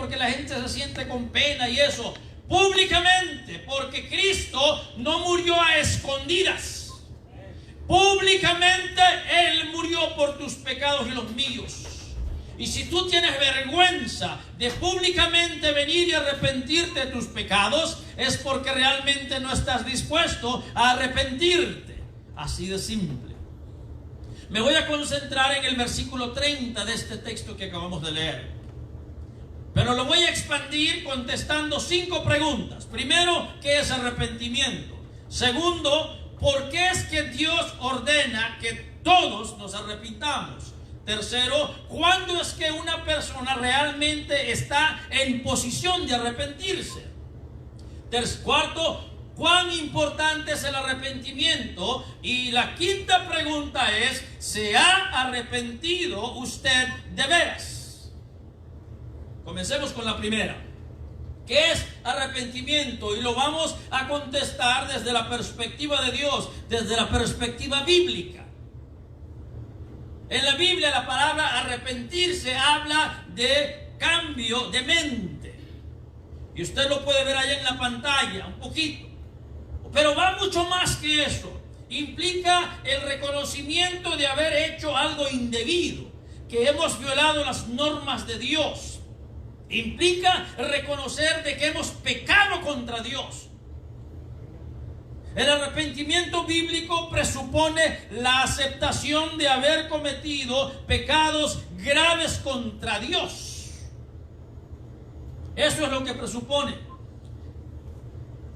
porque la gente se siente con pena y eso. Públicamente, porque Cristo no murió a escondidas. Públicamente Él murió por tus pecados y los míos. Y si tú tienes vergüenza de públicamente venir y arrepentirte de tus pecados, es porque realmente no estás dispuesto a arrepentirte. Así de simple. Me voy a concentrar en el versículo 30 de este texto que acabamos de leer. Pero lo voy a expandir contestando 5 preguntas. Primero, ¿qué es arrepentimiento? Segundo, ¿por qué es que Dios ordena que todos nos arrepintamos? Tercero, ¿cuándo es que una persona realmente está en posición de arrepentirse? Cuarto, ¿cuán importante es el arrepentimiento? Y la quinta pregunta es, ¿se ha arrepentido usted de veras? Comencemos con la primera. ¿Qué es arrepentimiento? Y lo vamos a contestar desde la perspectiva de Dios, desde la perspectiva bíblica. En la Biblia la palabra arrepentirse habla de cambio de mente. Y usted lo puede ver allá en la pantalla, un poquito. Pero va mucho más que eso. Implica el reconocimiento de haber hecho algo indebido, que hemos violado las normas de Dios. Implica reconocer de que hemos pecado contra Dios. El arrepentimiento bíblico presupone la aceptación de haber cometido pecados graves contra Dios. Eso es lo que presupone.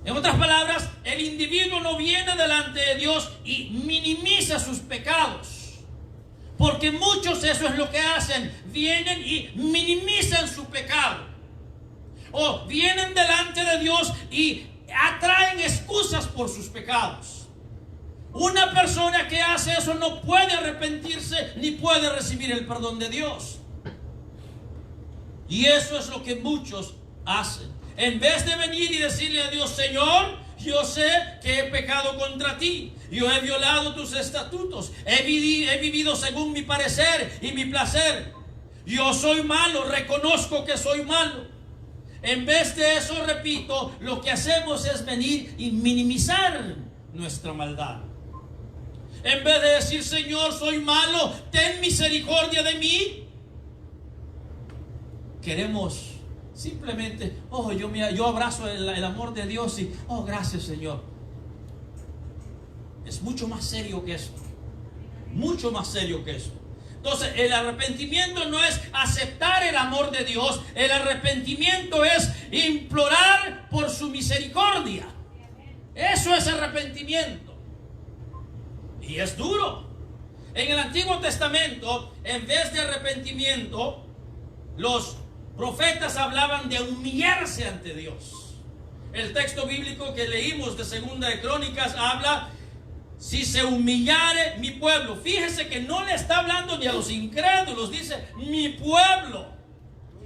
En otras palabras, el individuo no viene delante de Dios y minimiza sus pecados. Porque muchos eso es lo que hacen. Vienen y minimizan su pecado. O vienen delante de Dios y atraen excusas por sus pecados. Una persona que hace eso no puede arrepentirse ni puede recibir el perdón de Dios. Y eso es lo que muchos hacen. En vez de venir y decirle a Dios: Señor, yo sé que he pecado contra ti, yo he violado tus estatutos, he vivido según mi parecer y mi placer, yo soy malo, reconozco que soy malo. En vez de eso, repito, lo que hacemos es venir y minimizar nuestra maldad. En vez de decir: Señor, soy malo, ten misericordia de mí, queremos simplemente: oh, yo abrazo el amor de Dios y oh, gracias, Señor. Es mucho más serio que eso. Mucho más serio que eso. Entonces, el arrepentimiento no es aceptar el amor de Dios. El arrepentimiento es implorar por su misericordia. Eso es arrepentimiento. Y es duro. En el Antiguo Testamento, en vez de arrepentimiento, los profetas hablaban de humillarse ante Dios. El texto bíblico que leímos de Segunda de Crónicas habla: si se humillare mi pueblo. Fíjese que no le está hablando ni a los incrédulos, dice mi pueblo.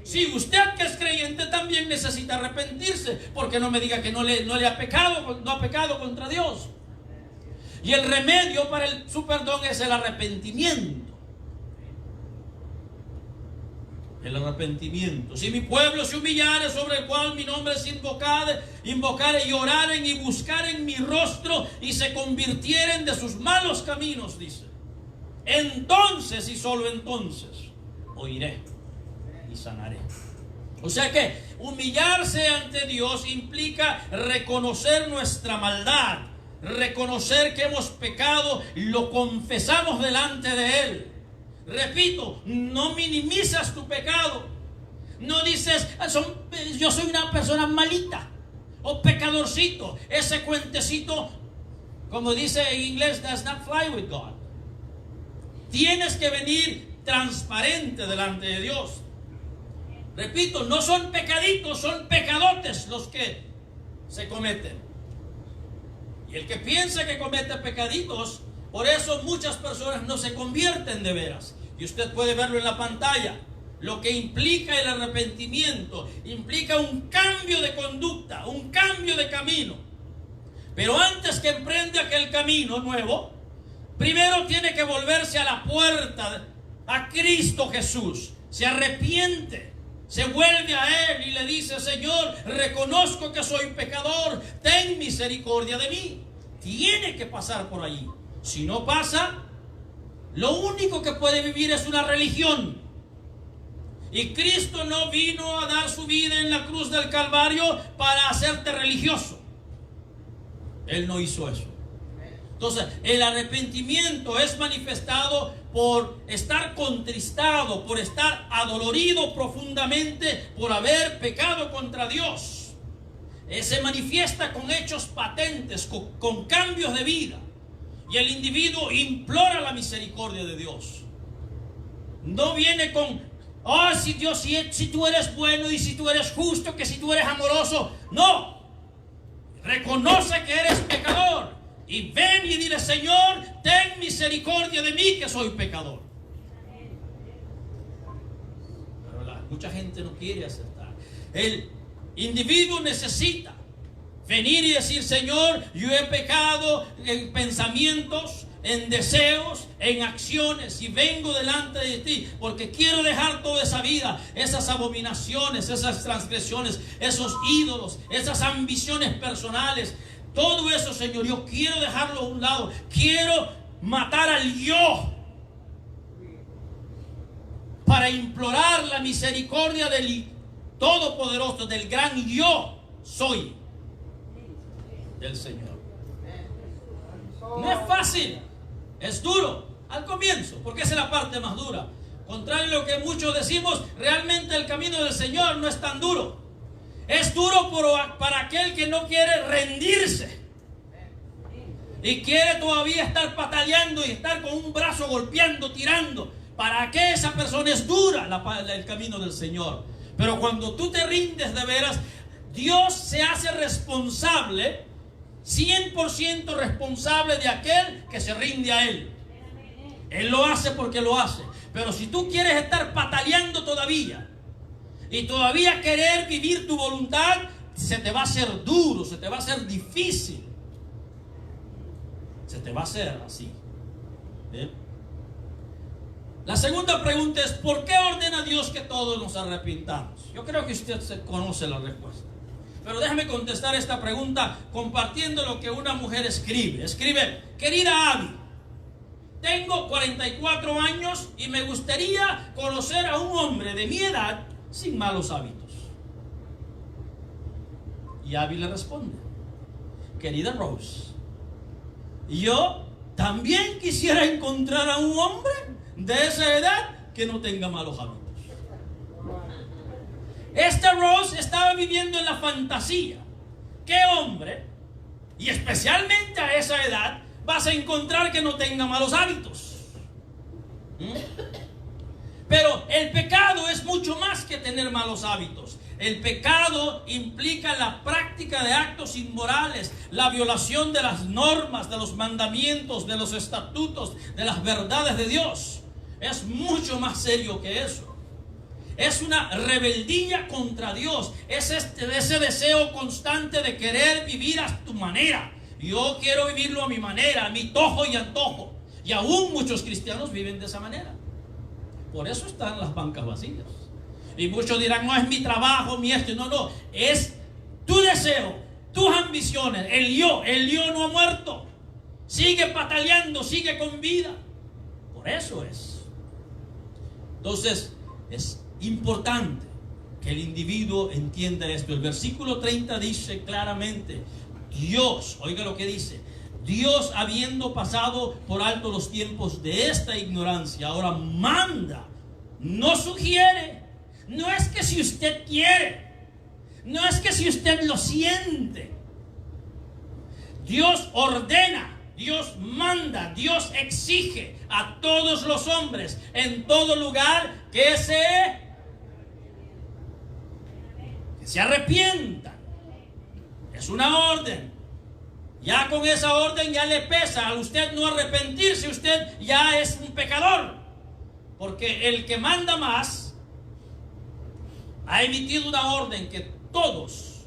Si usted que es creyente también necesita arrepentirse, porque no me diga que no ha pecado contra Dios. Y el remedio para su perdón es el arrepentimiento. El arrepentimiento. Si mi pueblo se humillare, sobre el cual mi nombre es invocare, y oraren y buscaren mi rostro y se convirtieren de sus malos caminos, dice, entonces y solo entonces oiré y sanaré. O sea que humillarse ante Dios implica reconocer nuestra maldad, reconocer que hemos pecado, lo confesamos delante de Él. Repito, no minimizas tu pecado. No dices: yo soy una persona malita o pecadorcito. Ese cuentecito, como dice en inglés, does not fly with God. Tienes que venir transparente delante de Dios. Repito, no son pecaditos, son pecadotes los que se cometen. Y el que piensa que comete pecaditos, por eso muchas personas no se convierten de veras. Y usted puede verlo en la pantalla. Lo que implica el arrepentimiento implica un cambio de conducta, un cambio de camino. Pero antes que emprende aquel camino nuevo, primero tiene que volverse a la puerta, a Cristo Jesús. Se arrepiente, se vuelve a Él y le dice: Señor, reconozco que soy pecador, ten misericordia de mí. Tiene que pasar por allí. Si no pasa, lo único que puede vivir es una religión. Y Cristo no vino a dar su vida en la cruz del Calvario para hacerte religioso. Él no hizo eso. Entonces, el arrepentimiento es manifestado por estar contristado, por estar adolorido profundamente por haber pecado contra Dios. Se manifiesta con hechos patentes, con cambios de vida. Y el individuo implora la misericordia de Dios. No viene con: oh, si Dios, si tú eres bueno y si tú eres justo, que si tú eres amoroso. No. Reconoce que eres pecador. Y ven y dile: Señor, ten misericordia de mí, que soy pecador. Pero mucha gente no quiere aceptar. El individuo necesita venir y decir: Señor, yo he pecado en pensamientos, en deseos, en acciones, y vengo delante de ti porque quiero dejar toda esa vida, esas abominaciones, esas transgresiones, esos ídolos, esas ambiciones personales. Todo eso, Señor, yo quiero dejarlo a un lado. Quiero matar al yo para implorar la misericordia del Todopoderoso, del gran yo soy del Señor. No es fácil, es duro al comienzo, porque esa es la parte más dura. Contrario a lo que muchos decimos, realmente el camino del Señor no es tan duro. Es duro para aquel que no quiere rendirse y quiere todavía estar pataleando y estar con un brazo golpeando, tirando. Para que esa persona es dura el camino del Señor. Pero cuando tú te rindes de veras, Dios se hace responsable, 100% responsable de aquel que se rinde a Él. Él lo hace porque lo hace. Pero si tú quieres estar pataleando todavía y todavía querer vivir tu voluntad, se te va a hacer duro, se te va a hacer difícil. Se te va a hacer así. ¿Bien? La segunda pregunta es: ¿por qué ordena Dios que todos nos arrepintamos? Yo creo que usted conoce la respuesta. Pero déjame contestar esta pregunta compartiendo lo que una mujer escribe. Escribe: querida Abby, tengo 44 años y me gustaría conocer a un hombre de mi edad sin malos hábitos. Y Abby le responde: querida Rose, yo también quisiera encontrar a un hombre de esa edad que no tenga malos hábitos. Esta Rose estaba viviendo en la fantasía. ¿Qué hombre, y especialmente a esa edad, vas a encontrar que no tenga malos hábitos? Pero el pecado es mucho más que tener malos hábitos. El pecado implica la práctica de actos inmorales, la violación de las normas, de los mandamientos, de los estatutos, de las verdades de Dios. Es mucho más serio que eso. Es una rebeldía contra Dios. Es ese deseo constante de querer vivir a tu manera. Yo quiero vivirlo a mi manera, a mi tojo y antojo. Y aún muchos cristianos viven de esa manera. Por eso están las bancas vacías. Y muchos dirán: no es mi trabajo, mi esto. No, es tu deseo, tus ambiciones. El yo no ha muerto. Sigue pataleando, sigue con vida. Por eso es. Entonces, es importante que el individuo entienda esto. El versículo 30 dice claramente: Dios, oiga lo que dice: Dios, habiendo pasado por alto los tiempos de esta ignorancia, ahora manda, no sugiere. No es que si usted quiere, no es que si usted lo siente. Dios ordena, Dios manda, Dios exige a todos los hombres en todo lugar que se arrepientan. Es una orden. Ya con esa orden ya le pesa a usted no arrepentirse. Usted ya es un pecador, porque el que manda más ha emitido una orden que todos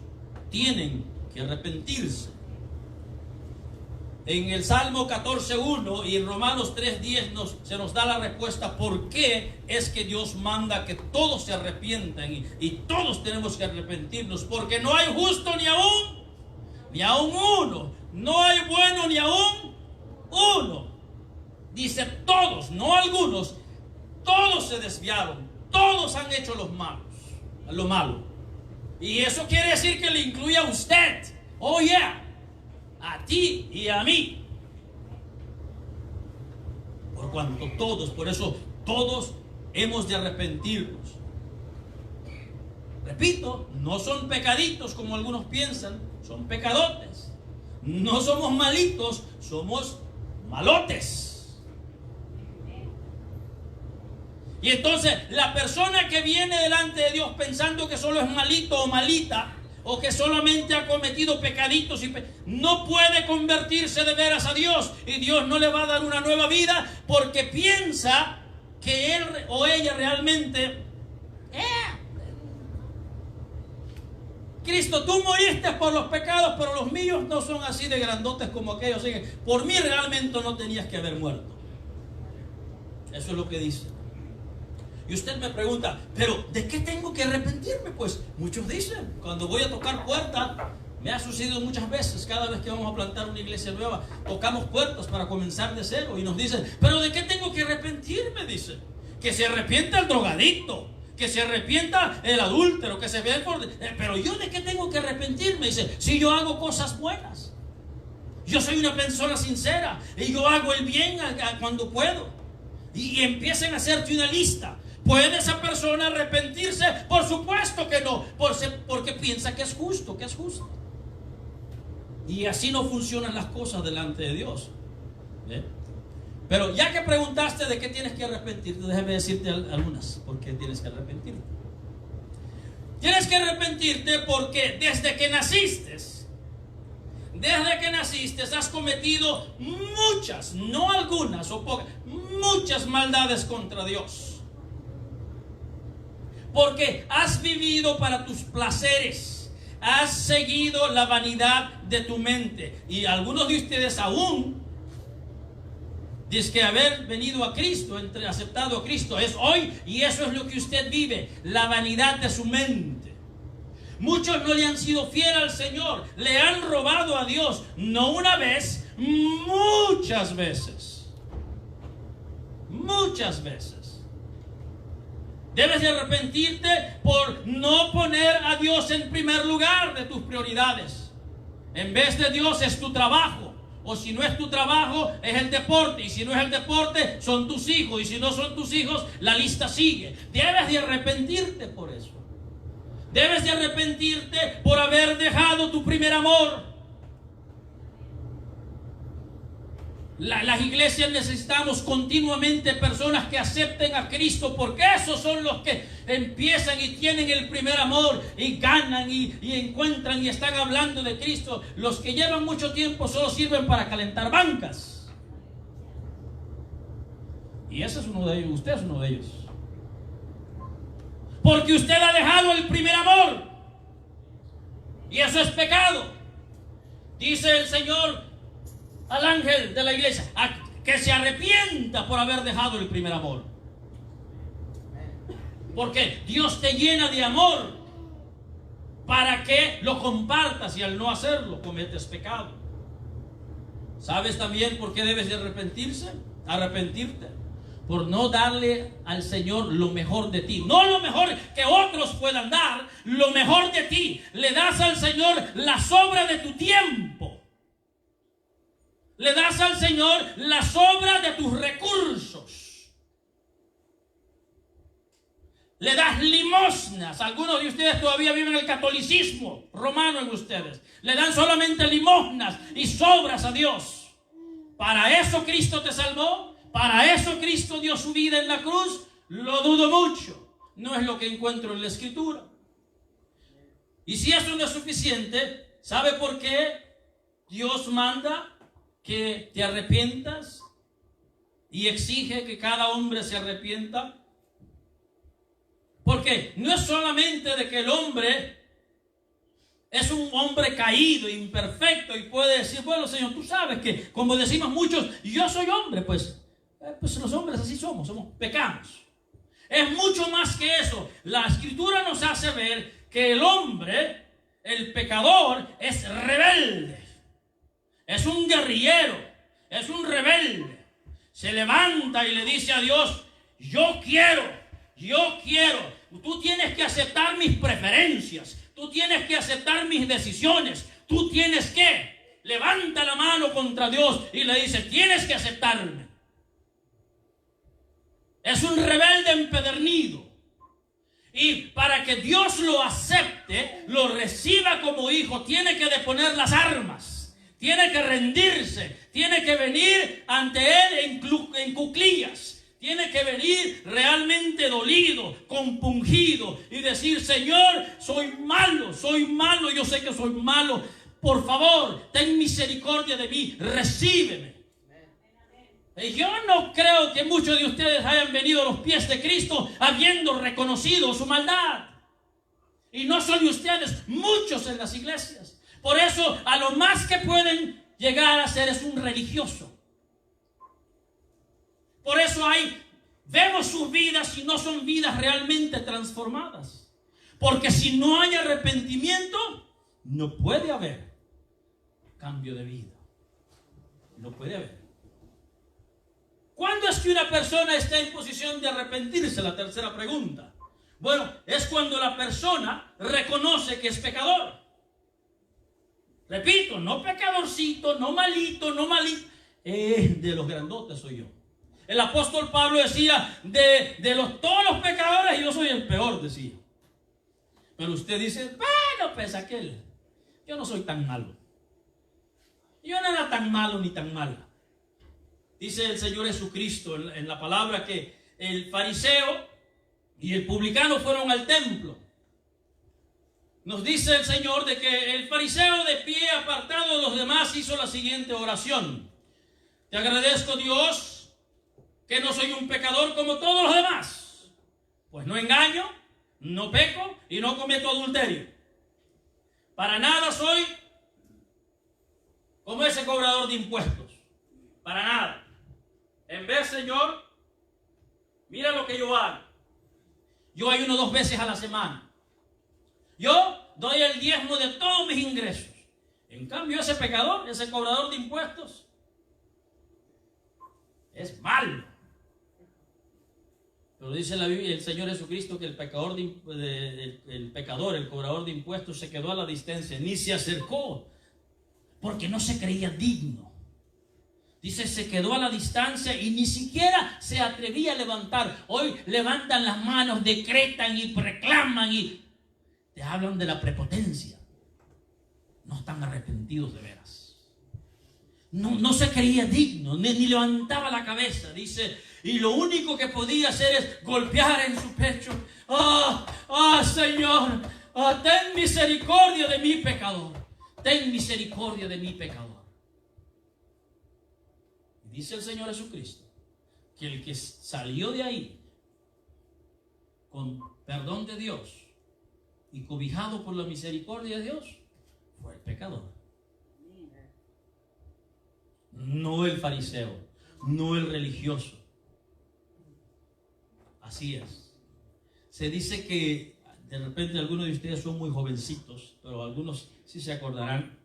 tienen que arrepentirse. En el Salmo 14:1 y Romanos 3:10 se nos da la respuesta por qué es que Dios manda que todos se arrepientan y todos tenemos que arrepentirnos, porque no hay justo ni aún uno, no hay bueno ni aún uno. Dice todos, no algunos, todos se desviaron, todos han hecho lo malo. Y eso quiere decir que le incluye a usted, oh yeah, a ti y a mí. Por eso todos hemos de arrepentirnos. Repito, no son pecaditos como algunos piensan, son pecadotes. No somos malitos, somos malotes. Y entonces la persona que viene delante de Dios pensando que solo es malito o malita, o que solamente ha cometido pecaditos no puede convertirse de veras a Dios, y Dios no le va a dar una nueva vida porque piensa que él o ella realmente Cristo, tú moriste por los pecados, pero los míos no son así de grandotes como aquellos, así que por mí realmente no tenías que haber muerto. Eso es lo que dice. Y usted me pregunta, ¿pero de qué tengo que arrepentirme? Pues muchos dicen, cuando voy a tocar puertas, me ha sucedido muchas veces, cada vez que vamos a plantar una iglesia nueva, tocamos puertas para comenzar de cero y nos dicen, ¿pero de qué tengo que arrepentirme? Dice, que se arrepienta el drogadicto, que se arrepienta el adúltero, que se vea pero yo de qué tengo que arrepentirme. Dice, si yo hago cosas buenas, yo soy una persona sincera y yo hago el bien cuando puedo. Y empiecen a hacerte una lista. ¿Puede esa persona arrepentirse? Por supuesto que no, porque piensa que es justo, Y así no funcionan las cosas delante de Dios. ¿Bien? Pero ya que preguntaste de qué tienes que arrepentirte, déjame decirte algunas por qué tienes que arrepentirte. Tienes que arrepentirte porque desde que naciste has cometido muchas, no algunas o pocas, muchas maldades contra Dios. Porque has vivido para tus placeres, has seguido la vanidad de tu mente. Y algunos de ustedes aún dicen que haber venido a Cristo, aceptado a Cristo, es hoy, y eso es lo que usted vive, la vanidad de su mente. Muchos no le han sido fieles al Señor, le han robado a Dios, no una vez, muchas veces. Muchas veces. Debes de arrepentirte por no poner a Dios en primer lugar de tus prioridades. En vez de Dios es tu trabajo. O si no es tu trabajo, es el deporte. Y si no es el deporte, son tus hijos. Y si no son tus hijos, la lista sigue. Debes de arrepentirte por eso. Debes de arrepentirte por haber dejado tu primer amor. Las iglesias necesitamos continuamente personas que acepten a Cristo, porque esos son los que empiezan y tienen el primer amor y ganan y encuentran y están hablando de Cristo. Los que llevan mucho tiempo solo sirven para calentar bancas. Y ese es uno de ellos, usted es uno de ellos. Porque usted ha dejado el primer amor. Y eso es pecado. Dice el Señor al ángel de la iglesia, que se arrepienta por haber dejado el primer amor. Porque Dios te llena de amor para que lo compartas, y al no hacerlo cometes pecado. ¿Sabes también por qué debes de arrepentirte? Por no darle al Señor lo mejor de ti. No lo mejor que otros puedan dar, lo mejor de ti. Le das al Señor la sobra de tu tiempo. Le das al Señor la sobra de tus recursos. Le das limosnas. Algunos de ustedes todavía viven el catolicismo romano en ustedes. Le dan solamente limosnas y sobras a Dios. ¿Para eso Cristo te salvó? ¿Para eso Cristo dio su vida en la cruz? Lo dudo mucho. No es lo que encuentro en la Escritura. Y si eso no es suficiente, ¿sabe por qué Dios manda que te arrepientas y exige que cada hombre se arrepienta? Porque no es solamente de que el hombre es un hombre caído, imperfecto, y puede decir, bueno, Señor, tú sabes que, como decimos muchos, yo soy hombre, pues los hombres así somos, pecamos. Es mucho más que eso. La Escritura nos hace ver que el hombre, el pecador, es rebelde, es un guerrillero, es un rebelde. Se levanta y le dice a Dios, yo quiero, tú tienes que aceptar mis preferencias, tú tienes que aceptar mis decisiones, tú tienes que, levanta la mano contra Dios y le dice, tienes que aceptarme. Es un rebelde empedernido. Y para que Dios lo acepte, lo reciba como hijo, tiene que deponer las armas, tiene que rendirse, tiene que venir ante Él en cuclillas, tiene que venir realmente dolido, compungido y decir, Señor, soy malo, yo sé que soy malo, por favor, ten misericordia de mí, recíbeme. Yo no creo que muchos de ustedes hayan venido a los pies de Cristo habiendo reconocido su maldad. Y no solo ustedes, muchos en las iglesias. Por eso, a lo más que pueden llegar a ser es un religioso. Por eso vemos sus vidas y no son vidas realmente transformadas. Porque si no hay arrepentimiento, no puede haber cambio de vida. No puede haber. ¿Cuándo es que una persona está en posición de arrepentirse? La tercera pregunta. Bueno, es cuando la persona reconoce que es pecador. Repito, no pecadorcito, no malito. De los grandotes soy yo. El apóstol Pablo decía, todos los pecadores, yo soy el peor, decía. Pero usted dice, bueno, pues aquel, yo no soy tan malo. Yo no era tan malo ni tan mala. Dice el Señor Jesucristo en la palabra que el fariseo y el publicano fueron al templo. Nos dice el Señor de que el fariseo de pie apartado de los demás hizo la siguiente oración. Te agradezco, Dios, que no soy un pecador como todos los demás, pues no engaño, no peco y no cometo adulterio. Para nada soy como ese cobrador de impuestos. Para nada. En vez, Señor, mira lo que yo hago. Yo ayuno 2 veces a la semana. Yo doy el diezmo de todos mis ingresos. En cambio, ese pecador, ese cobrador de impuestos, es malo. Pero dice la Biblia, el Señor Jesucristo, que el pecador, el cobrador de impuestos, se quedó a la distancia, ni se acercó, porque no se creía digno. Dice, se quedó a la distancia y ni siquiera se atrevía a levantar. Hoy levantan las manos, decretan y reclaman y te hablan de la prepotencia. No están arrepentidos de veras. No se creía digno, ni levantaba la cabeza. Dice, y lo único que podía hacer es golpear en su pecho. Señor, ten misericordia de mi pecador. Ten misericordia de mi pecador. Dice el Señor Jesucristo que el que salió de ahí con perdón de Dios y cobijado por la misericordia de Dios fue el pecador. No el fariseo, no el religioso. Así es. Se dice que de repente algunos de ustedes son muy jovencitos, pero algunos sí se acordarán.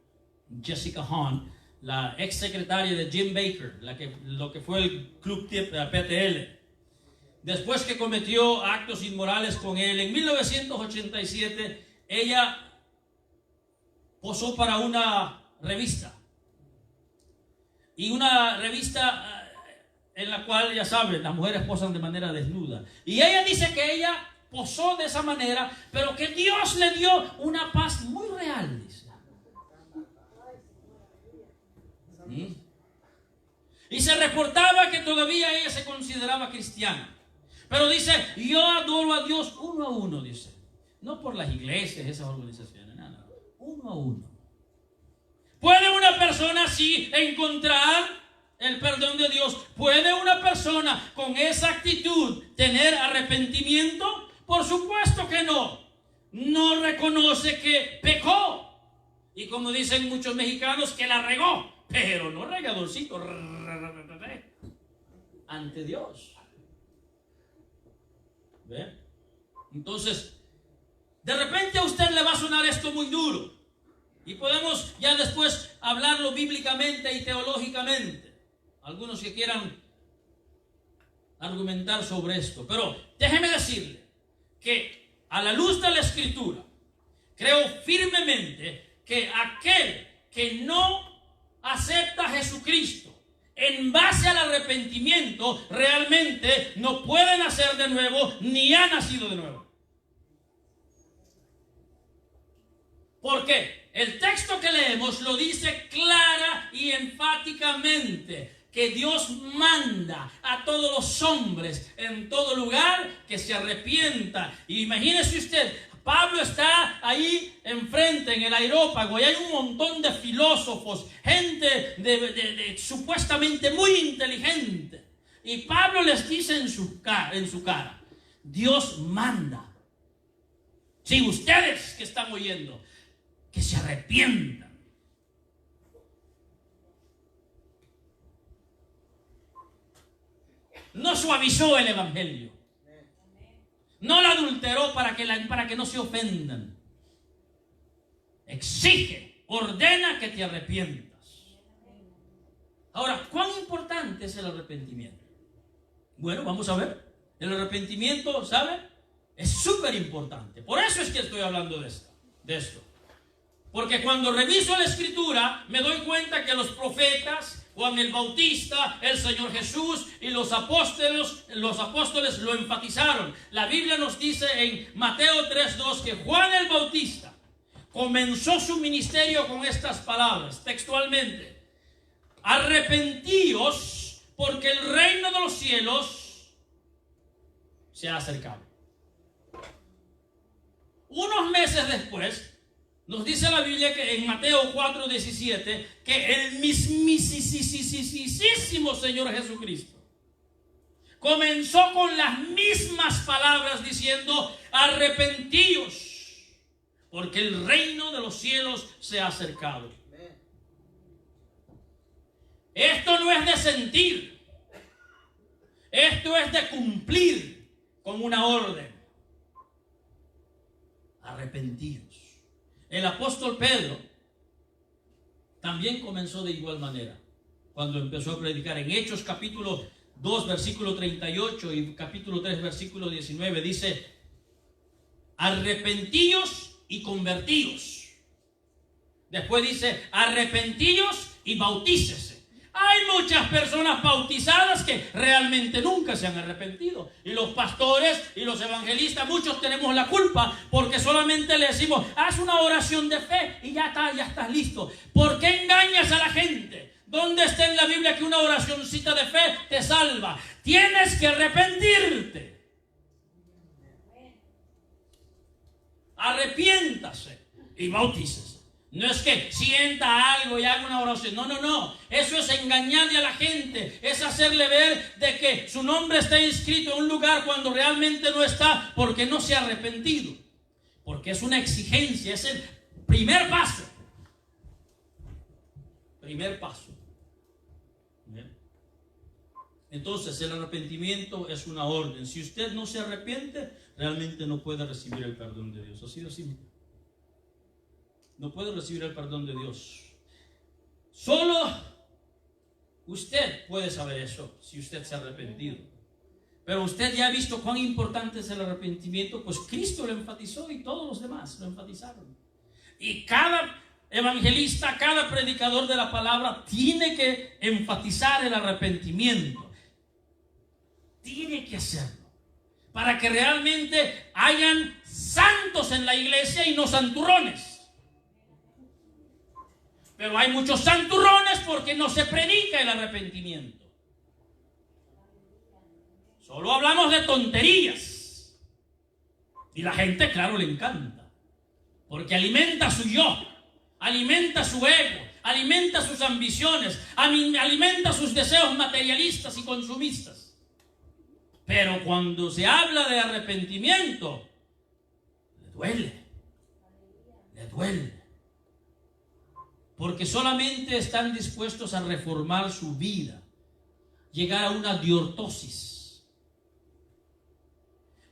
Jessica Hahn, la ex secretaria de Jim Baker, lo que fue el club PTL, después que cometió actos inmorales con él, en 1987, ella posó para una revista. Y una revista en la cual, ya saben, las mujeres posan de manera desnuda. Y ella dice que ella posó de esa manera, pero que Dios le dio una paz muy real, dice. Y se reportaba que todavía ella se consideraba cristiana. Pero dice, yo adoro a Dios uno a uno, dice. No por las iglesias, esas organizaciones, no. Uno a uno. ¿Puede una persona así encontrar el perdón de Dios? ¿Puede una persona con esa actitud tener arrepentimiento? Por supuesto que no. No reconoce que pecó. Y como dicen muchos mexicanos, que la regó, pero no regadorcito, ante Dios. ¿Ve? Entonces, de repente a usted le va a sonar esto muy duro. Y podemos ya después hablarlo bíblicamente y teológicamente. Algunos que quieran argumentar sobre esto. Pero déjeme decirle que a la luz de la Escritura, creo firmemente que aquel que no acepta a Jesucristo en base al arrepentimiento, realmente no puede nacer de nuevo, ni ha nacido de nuevo. ¿Por qué? El texto que leemos lo dice clara y enfáticamente, que Dios manda a todos los hombres en todo lugar que se arrepientan. Y imagínese usted, Pablo está ahí enfrente en el aerópago y hay un montón de filósofos, gente supuestamente muy inteligente. Y Pablo les dice en su cara, Dios manda. Si ustedes que están oyendo, que se arrepientan. No suavizó el evangelio. No la adulteró para que no se ofendan. Exige, ordena que te arrepientas. Ahora, ¿cuán importante es el arrepentimiento? Bueno, vamos a ver. El arrepentimiento, ¿sabe? Es súper importante. Por eso es que estoy hablando de esto. Porque cuando reviso la Escritura, me doy cuenta que los profetas, Juan el Bautista, el Señor Jesús y los apóstoles lo enfatizaron. La Biblia nos dice en Mateo 3:2 que Juan el Bautista comenzó su ministerio con estas palabras, textualmente: arrepentíos, porque el reino de los cielos se ha acercado. Unos meses después, nos dice la Biblia que en Mateo 4:17 que el mismísimo Señor Jesucristo comenzó con las mismas palabras diciendo: arrepentíos, porque el reino de los cielos se ha acercado. Esto no es de sentir, esto es de cumplir con una orden. Arrepentíos. El apóstol Pedro también comenzó de igual manera cuando empezó a predicar. En Hechos capítulo 2 versículo 38 y capítulo 3 versículo 19 dice: arrepentíos y convertíos. Después dice: arrepentíos y bautícese. Hay muchas personas bautizadas que realmente nunca se han arrepentido. Y los pastores y los evangelistas, muchos tenemos la culpa porque solamente le decimos: haz una oración de fe y ya estás listo. ¿Por qué engañas a la gente? ¿Dónde está en la Biblia que una oracioncita de fe te salva? Tienes que arrepentirte. Arrepiéntase y bautícese. No es que sienta algo y haga una oración. No. Eso es engañarle a la gente. Es hacerle ver de que su nombre está inscrito en un lugar cuando realmente no está, porque no se ha arrepentido. Porque es una exigencia. Es el primer paso. Primer paso. ¿Bien? Entonces el arrepentimiento es una orden. Si usted no se arrepiente, realmente no puede recibir el perdón de Dios. Así de simple. No puede recibir el perdón de Dios. Solo usted puede saber eso, si usted se ha arrepentido. Pero usted ya ha visto cuán importante es el arrepentimiento, pues Cristo lo enfatizó y todos los demás lo enfatizaron. Y cada evangelista, cada predicador de la palabra tiene que enfatizar el arrepentimiento. Tiene que hacerlo. Para que realmente hayan santos en la iglesia y no santurrones. Pero hay muchos santurrones porque no se predica el arrepentimiento. Solo hablamos de tonterías. Y la gente, claro, le encanta. Porque alimenta su yo, alimenta su ego, alimenta sus ambiciones, alimenta sus deseos materialistas y consumistas. Pero cuando se habla de arrepentimiento, le duele. porque solamente están dispuestos a reformar su vida, llegar a una diortosis.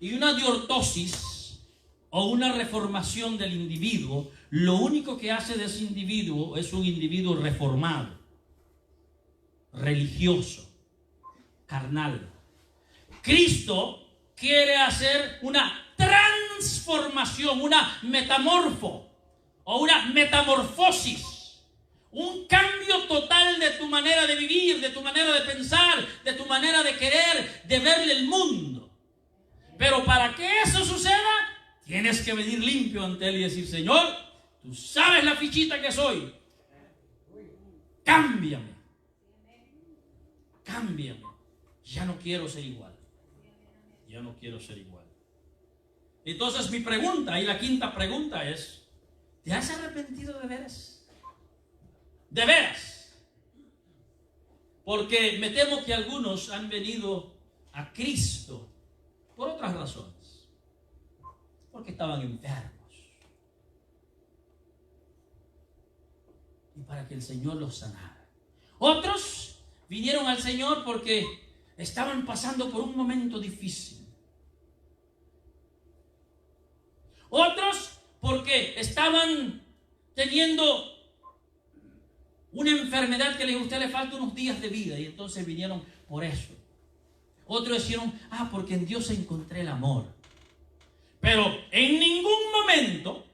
Y una diortosis o una reformación del individuo, lo único que hace de ese individuo es un individuo reformado, religioso, carnal. Cristo quiere hacer una transformación, una metamorfo o una metamorfosis, un cambio total de tu manera de vivir, de tu manera de pensar, de tu manera de querer, de verle el mundo. Pero para que eso suceda, tienes que venir limpio ante Él y decir: Señor, tú sabes la fichita que soy, cámbiame, cámbiame, ya no quiero ser igual. Ya no quiero ser igual. Entonces mi pregunta, y la quinta pregunta es: ¿te has arrepentido de veras? ¿De veras? Porque me temo que algunos han venido a Cristo por otras razones. Porque estaban enfermos. Y para que el Señor los sanara. Otros vinieron al Señor porque estaban pasando por un momento difícil. Otros porque estaban teniendo una enfermedad que a usted le falta unos días de vida y entonces vinieron por eso. Otros dijeron: porque en Dios encontré el amor. Pero en ningún momento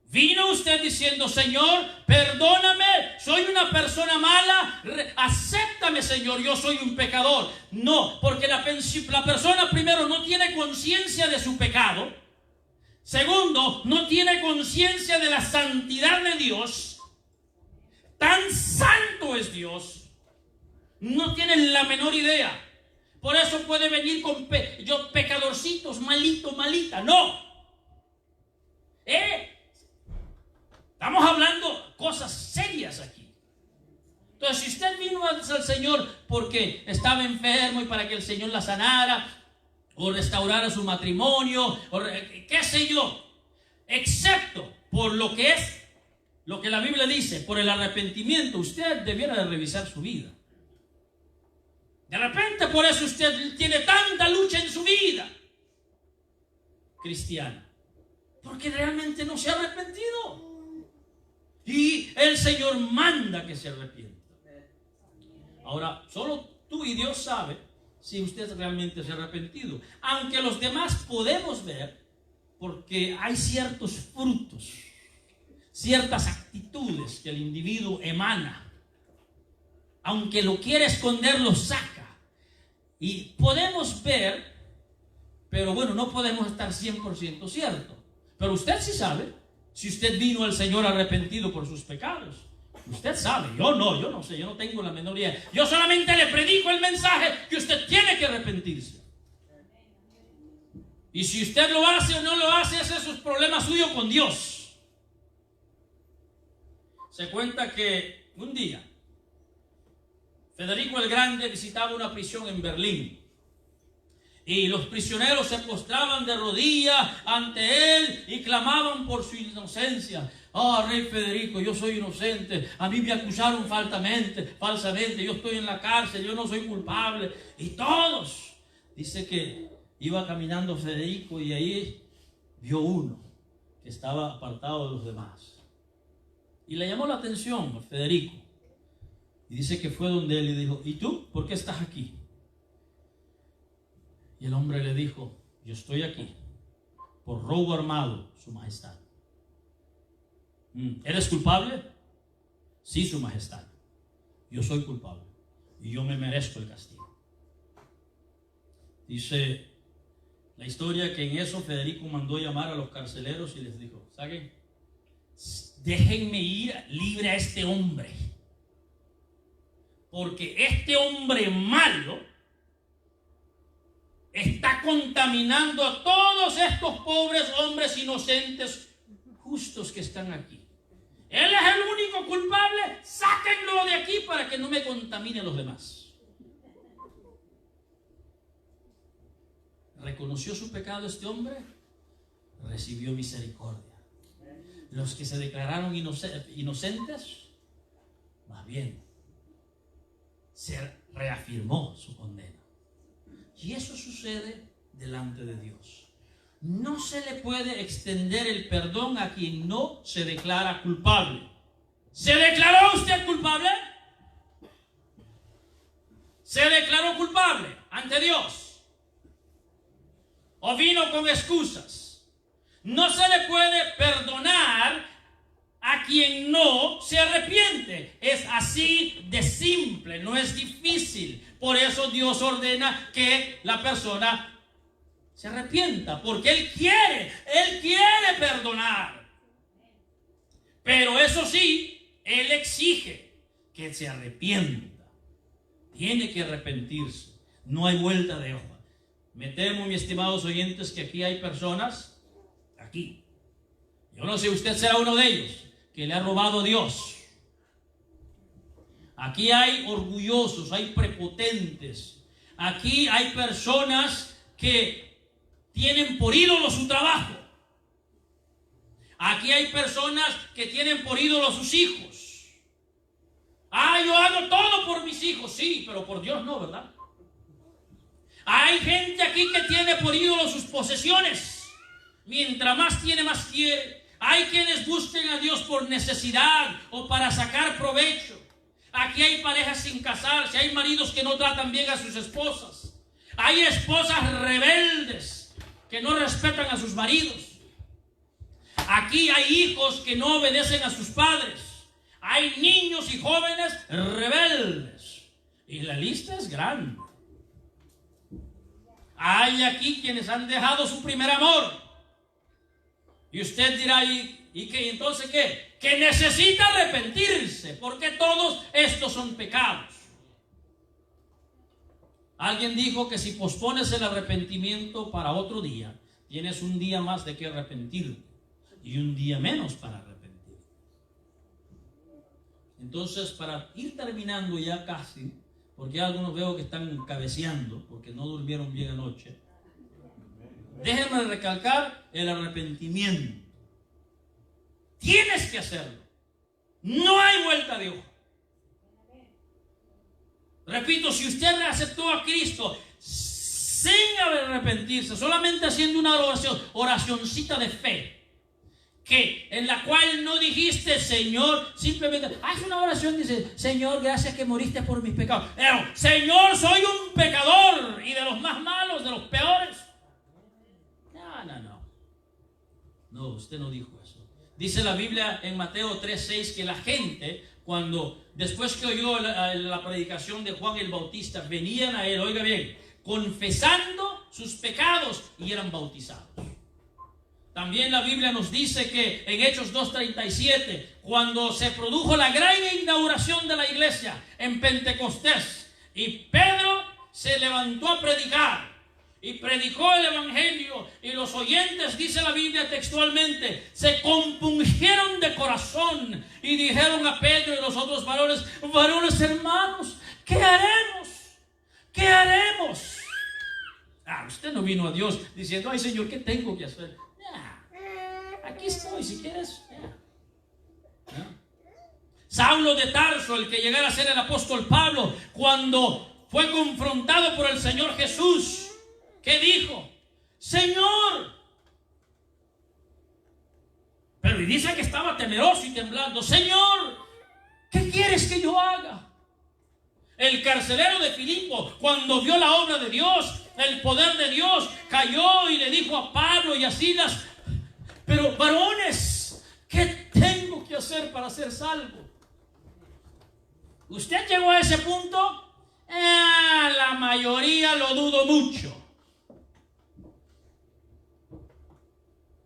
vino usted diciendo: Señor, perdóname, soy una persona mala, acéptame, Señor, yo soy un pecador. No, porque la persona primero no tiene conciencia de su pecado. Segundo, no tiene conciencia de la santidad de Dios. Tan santo es Dios. No tienen la menor idea. Por eso puede venir con pecadorcitos, malito, malita. No. Estamos hablando cosas serias aquí. Entonces, si usted vino al Señor porque estaba enfermo y para que el Señor la sanara, o restaurara su matrimonio, o qué sé yo, excepto por lo que es, lo que la Biblia dice, por el arrepentimiento, usted debiera de revisar su vida. De repente por eso usted tiene tanta lucha en su vida cristiana, porque realmente no se ha arrepentido. Y el Señor manda que se arrepienta. Ahora, solo tú y Dios sabe si usted realmente se ha arrepentido. Aunque los demás podemos ver, porque hay ciertos frutos, ciertas actitudes que el individuo emana. Aunque lo quiere esconder, lo saca. Y podemos ver, pero bueno, no podemos estar 100% cierto. Pero usted sí sabe si usted vino al Señor arrepentido por sus pecados. Usted sabe, yo no sé, yo no tengo la menor idea. Yo solamente le predico el mensaje que usted tiene que arrepentirse. Y si usted lo hace o no lo hace, ese es un problema suyo con Dios. Se cuenta que un día Federico el Grande visitaba una prisión en Berlín. Y los prisioneros se postraban de rodillas ante él y clamaban por su inocencia. Rey Federico, yo soy inocente, a mí me acusaron falsamente, yo estoy en la cárcel, yo no soy culpable. Y todos, dice que iba caminando Federico y ahí vio uno que estaba apartado de los demás. Y le llamó la atención a Federico. Y dice que fue donde él y dijo: ¿y tú? ¿Por qué estás aquí? Y el hombre le dijo: yo estoy aquí por robo armado, Su Majestad. ¿Eres culpable? Sí, Su Majestad. Yo soy culpable y yo me merezco el castigo. Dice la historia que en eso Federico mandó llamar a los carceleros y les dijo: ¿saben? Déjenme ir libre a este hombre, porque este hombre malo está contaminando a todos estos pobres hombres inocentes, justos que están aquí. Él es el único culpable, sáquenlo de aquí para que no me contamine a los demás. ¿Reconoció su pecado este hombre? Recibió misericordia. los que se declararon inocentes, más bien se reafirmó su condena. Y eso sucede delante de Dios. No se le puede extender el perdón a quien no se declara culpable. ¿Se declaró usted culpable? ¿Se declaró culpable ante Dios? ¿O vino con excusas? No se le puede perdonar a quien no se arrepiente. Es así de simple, no es difícil. Por eso Dios ordena que la persona se arrepienta, porque Él quiere perdonar. Pero eso sí, Él exige que se arrepienta. Tiene que arrepentirse. No hay vuelta de hoja. Me temo, mis estimados oyentes, que aquí hay personas, aquí, yo no sé, usted será uno de ellos, que le ha robado a Dios. Aquí hay orgullosos, hay prepotentes. Aquí hay personas que tienen por ídolo su trabajo. Aquí hay personas que tienen por ídolo sus hijos. Yo hago todo por mis hijos. Sí, pero por Dios no, ¿verdad? Hay gente aquí que tiene por ídolo sus posesiones. Mientras más tiene, más quiere. Hay quienes busquen a Dios por necesidad o para sacar provecho. Aquí hay parejas sin casarse, hay maridos que no tratan bien a sus esposas. Hay esposas rebeldes que no respetan a sus maridos. Aquí hay hijos que no obedecen a sus padres. Hay niños y jóvenes rebeldes. Y la lista es grande. Hay aquí quienes han dejado su primer amor. Y usted dirá, ¿y qué? ¿Entonces qué? Que necesita arrepentirse, porque todos estos son pecados. Alguien dijo que si pospones el arrepentimiento para otro día, tienes un día más de que arrepentirte y un día menos para arrepentirte. Entonces, para ir terminando ya casi, porque algunos veo que están cabeceando porque no durmieron bien anoche, déjenme recalcar el arrepentimiento. Tienes que hacerlo. No hay vuelta de hoja. Repito, si usted aceptó a Cristo sin arrepentirse, solamente haciendo una oracioncita de fe, en la cual no dijiste, Señor, simplemente haz una oración, dice, Señor, gracias que moriste por mis pecados. Pero, Señor, soy un pecador y de los más malos, de los peores. No, usted no dijo eso. Dice la Biblia en Mateo 3:6 que la gente, cuando después que oyó la predicación de Juan el Bautista, venían a él, oiga bien, confesando sus pecados y eran bautizados. También la Biblia nos dice que en Hechos 2:37, cuando se produjo la gran inauguración de la iglesia en Pentecostés, y Pedro se levantó a predicar, y predicó el evangelio, y los oyentes, dice la Biblia textualmente, se compungieron de corazón y dijeron a Pedro y los otros varones hermanos, ¿qué haremos? ¿Qué haremos? Usted no vino a Dios diciendo, ay Señor, ¿qué tengo que hacer? Aquí estoy, si quieres. Saulo de Tarso, el que llegara a ser el apóstol Pablo, cuando fue confrontado por el Señor Jesús, ¿qué dijo? Señor. Pero y dice que estaba temeroso y temblando. Señor, ¿qué quieres que yo haga? El carcelero de Filipo, cuando vio la obra de Dios, el poder de Dios, cayó y le dijo a Pablo y a Silas, pero varones, ¿qué tengo que hacer para ser salvo? ¿Usted llegó a ese punto? La mayoría lo dudo mucho.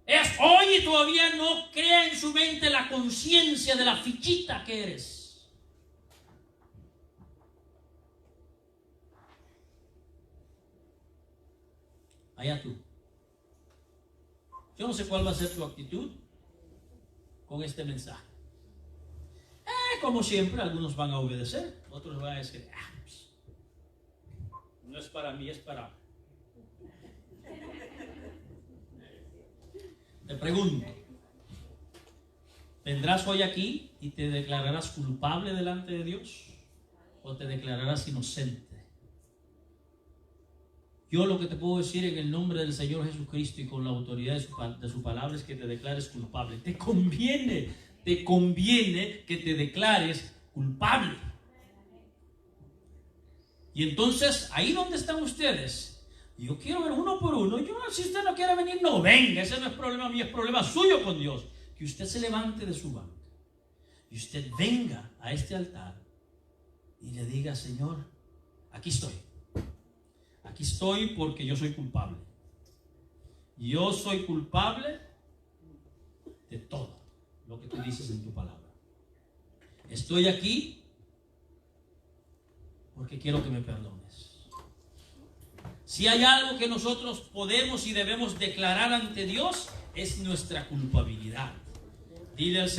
Es hoy y todavía no crea en su mente la conciencia de la fichita que eres. Allá tú. Yo no sé cuál va a ser tu actitud con este mensaje. Como siempre, algunos van a obedecer, otros van a decir, pues, no es para mí, es para... Te pregunto, ¿Vendrás hoy aquí y te declararás culpable delante de Dios o te declararás inocente? Yo lo que te puedo decir en el nombre del Señor Jesucristo y con la autoridad de su palabra es que te declares culpable. Te conviene que te declares culpable. Y entonces, ahí donde están ustedes, yo quiero ver uno por uno. Si usted no quiere venir, no venga. Ese no es problema mío, es problema suyo con Dios. Que usted se levante de su banca y usted venga a este altar y le diga: Señor, aquí estoy. Aquí estoy porque yo soy culpable. Yo soy culpable de todo lo que tú dices en tu palabra. Estoy aquí porque quiero que me perdones. Si hay algo que nosotros podemos y debemos declarar ante Dios, es nuestra culpabilidad. Dile al Señor.